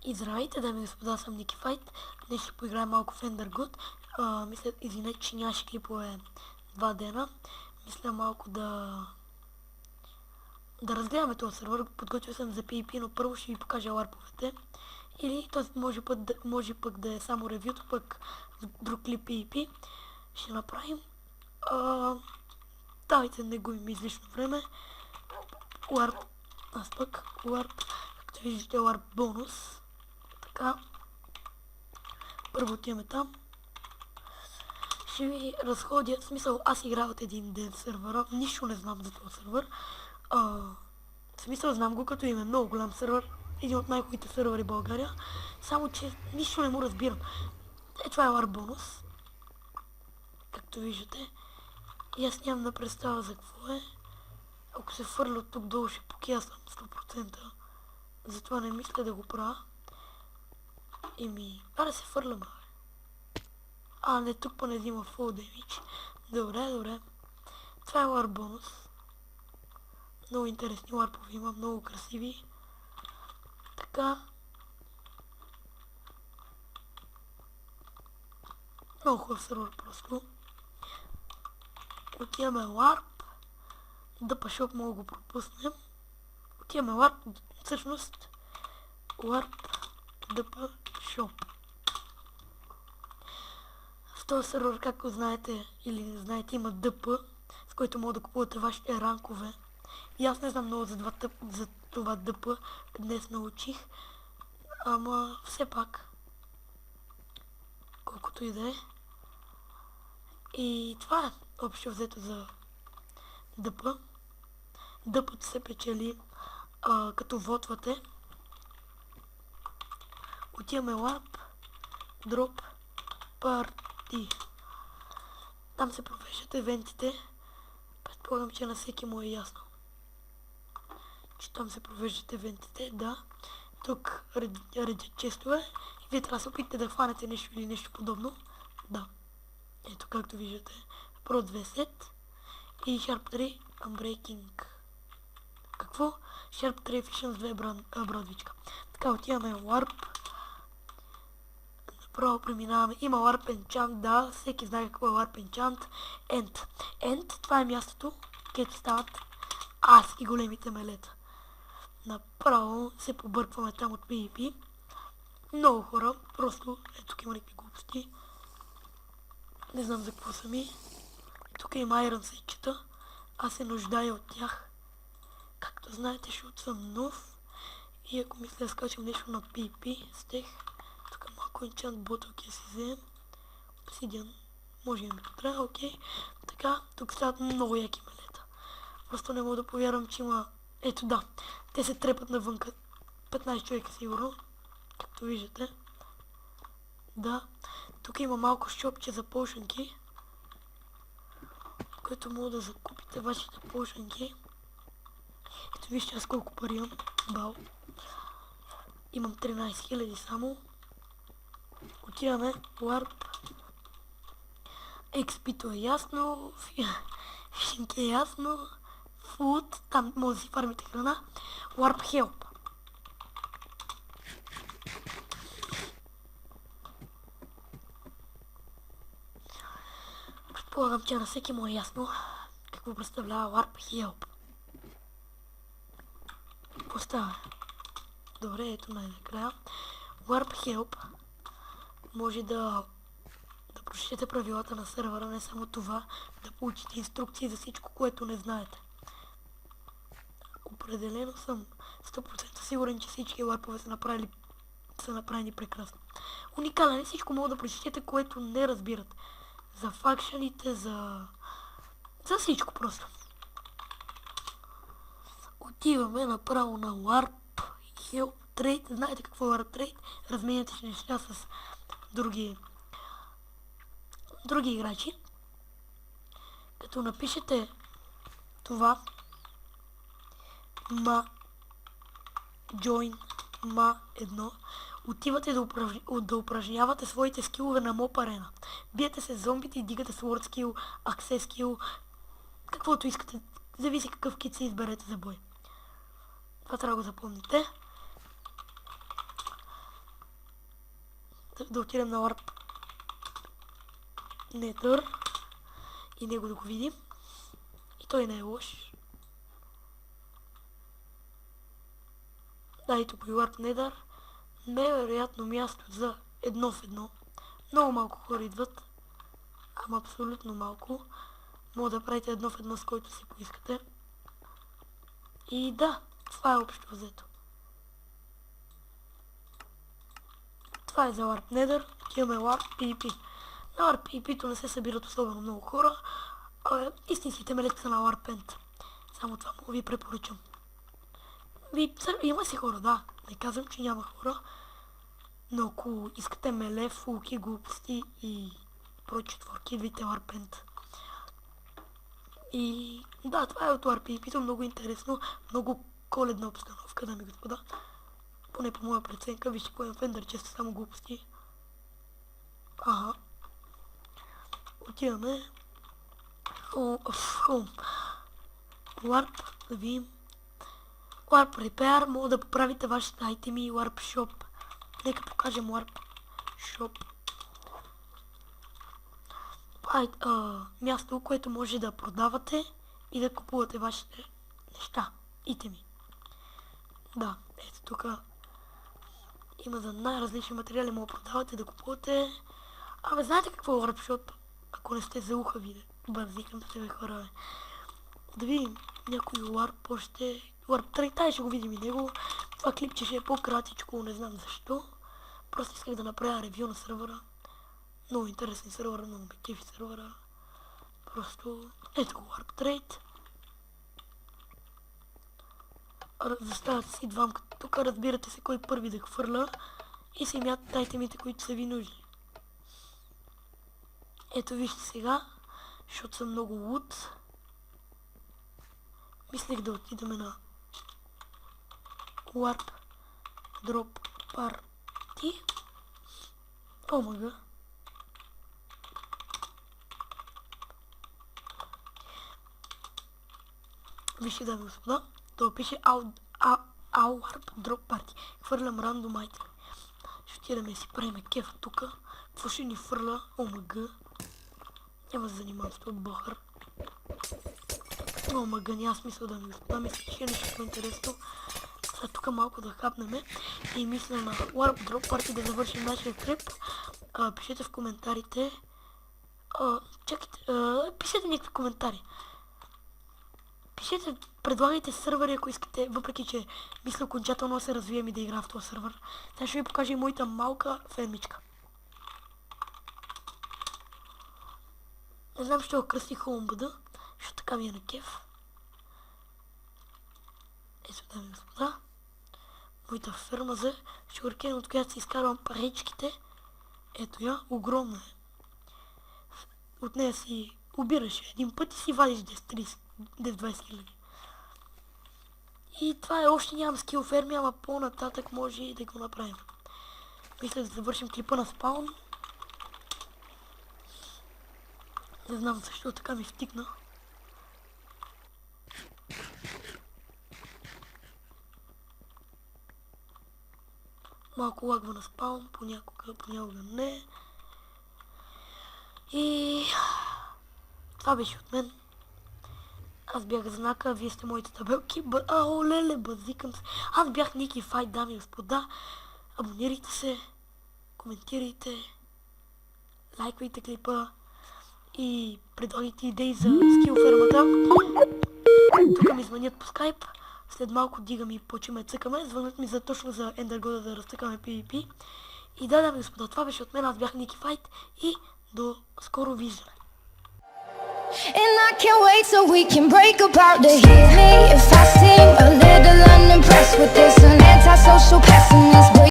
И здравейте, дами и господа, съм Ники Файт. Днес ще поиграем малко в Ender Good. Мисля, извинете, че нямаше клипове 2 дена. Мисля малко да разгледаме този сервер. Подготвил съм за PvP, но първо ще ви покажа ларповете. Или този може пък да е само ревюто, пък друг клип PvP. Ще направим. Давайте не губим излишно време. Ларп. Аз пък ларп. Както виждате, ларп бонус. Така. Първо отиваме там. Ще ви разходя. В смисъл, аз играя от един ден в сервера. Нищо не знам за този сервер. В смисъл, знам го като име. Много голям сервер. Един от най-хубавите сервери в България. Само, че нищо не му разбирам. Това е ларп бонус. Както виждате. И аз нямам на представа за какво е. Ако се фърля от тук долу, ще покия съм 100%. Затова не мисля да го правя. Да се фърляме. Не, тук па не взима full damage. Добре. Това е ларп бонус. Много интересни ларпови има, много красиви. Така. Много хубав сервер просто. Отиваме ларп. Дъпа шоп мога го пропуснем. Отиваме ларп. Всъщност ларп дъпа шоп. В този сервер, както знаете или не знаете, има ДП, с който мога да купувате вашите ранкове. И аз не знам много за това ДП, днес научих. Ама все пак, колкото и да е. И това е общо взето за ДП. ДП-то се печели като вотвате. Отиваме ларп, дроп, парти. Там се провеждат евентите. Предполагам, че на всеки му е ясно, че там се провеждат евентите, да. Тук редят честове и вие трябва да се опитате да хванете нещо или нещо подобно. Да. Ето както виждате. Pro 2 сет и Sharp 3 Unbreaking. Какво? Sharp 3 Efficiency 2 бродвичка. Така, отиваме Warp. Направо преминаваме. Има Warp Enchant, да. Всеки знае какво е Warp Enchant. End. Това е мястото, където стават и големите мелета. Направо се побъркваме там от PvP. Много хора. Просто тук има някакви глупости. Не знам за какво са ми. Тук има Iron Сейчета. Аз се нуждая от тях. Както знаете, защото съм нов. И ако мисля да скачам нещо на PvP с тех, тук малко enchant ботълки си вземем. Obsidian. Може и ми потребва, окей. Така, тук стават много яки мелета. Просто не мога да повярвам, че има... Ето да, те се трепат навънка. 15 човека сигурно. Както виждате. Да. Тук има малко шопче за пошенки, което мога да закупите вашите пошенки. Ето вижте аз колко пари имам. Бал. Имам 13 000 само. Отиваме. Warp. XP-то е ясно. Фишинг е ясно. Food. Там може да си фармите храна. Warp Help. Предполагам, че на всеки му е ясно какво представлява Warp Help. Поставя. Добре, ето най-накрая. Warp Help може да прочетете правилата на сервера, не само това, да получите инструкции за всичко, което не знаете. Определено съм 100% сигурен, че всички ларпове са направени прекрасно. Уникален е, всичко мога да прочетете, което не разбират. За факшените, за всичко просто. Отиваме направо на Warp Help Trade. Знаете какво е Warp Trade? Разменяте неща с други играчи. Като напишете това join 1, отивате да упражнявате своите скилове на Mob Arena. Биете се с зомбите и дигате Sword skill, Access skill, каквото искате. Зависи какъв кит се изберете за бой. Това трябва да го запомните. да отидем на Warp Nether и него да го видим. И той не е лош. Да, ето го и Warp Nether. Невероятно място за 1 в 1. Много малко хора идват. Ама абсолютно малко. Мога да правите 1 в 1 с който си поискате. И да, това е общо взето. Това е за Warp Nether. Имаме Warp PvP. На Warp PvP-то не се събират особено много хора. Истинските мелетки са на Warp End. Само това му ви препоръчам. Има си хора, да. Не казвам, че няма хора. Но ако искате меле, фулки, глупости и прочи творки, идвайте Warp End. И да, това е от Warp PvP-то. Много интересно. Много коледна обстановка, дами и господа. Поне по моя преценка. Вижте какво е в Ender, често само глупости. Ага. Отиваме. Warp, да видим. Warp Repair, мога да поправите вашите айтеми. Warp Shop. Нека покажем Warp Shop. Място, което може да продавате и да купувате вашите неща. Итеми. Да, ето тук има за най-различни материали, мога да продавате, да купувате. Абе, знаете какво е Warp Shop? Ако не сте заухави, бързикам да бе хора, бе. Да видим някой Warp още. Warp Trade, ще го видим и него. Това клипче ще е по-кратичко, не знам защо. Просто исках да направя ревю на сервера. Много интересен сервер, много ме кефи сервера. Просто ето го Warp Trade. Застават си двамка. Тук разбирате се кой първи да хвърля. И си мятат айтемите, които са ви нужни. Ето вижте сега, защото съм много луд. Мислех да отидем на Warp Drop Party. Омага. Вижте, дами и господа, това пише Warp Drop Party. Хвърлям рандом айтем. Ще отидем и си правим кефа тука. Какво ще ни хвърля? ОМГ. Няма да занимавам с това бъхър. ОМГ, няма смисъл, да ми господа. Мисля, че е нещо по-интересно. Сега тук малко да хапнем и мисля на Warp Drop Party да завършим нашия клип. Пишете в коментарите. Чакайте, пишете някакви коментари. Пишете, предлагайте сервери, ако искате, въпреки че мисля окончателно да се развием и да игра в този сервер. Сега ще ви покажа и моята малка фермичка. Не знам, ще го кръсти Холмбъда, защото така ми е на кеф. Ето, дами и господа, моята ферма за шуркен, от която си изкарвам паричките. Ето я, огромна е. От нея си убираш един път и си вадиш 10-20 000. И това е, още нямам скил ферми, ама по-нататък може и да го направим. Мисля да завършим клипа на спаун. Не знам защо така ми втикна. Малко лагва на спаун, понякога не. И това беше от мен. Аз бях знака, вие сте моите табелки. Олеле, базикам се. Аз бях Ники Файт, дами и господа. Абонирайте се, коментирайте, лайквайте клипа и предлагайте идеи за скил фермата. Тук ми звънят по скайп. След малко дигам и почваме цъкаме. Звънят ми за точно за Ender Goda да разцъкаме PvP. И да, дами и господа, това беше от мен. Аз бях Ники Файт и до скоро виждане. And I can't wait till we can break apart to hear me if I seem a little unimpressed with this. An antisocial pessimist.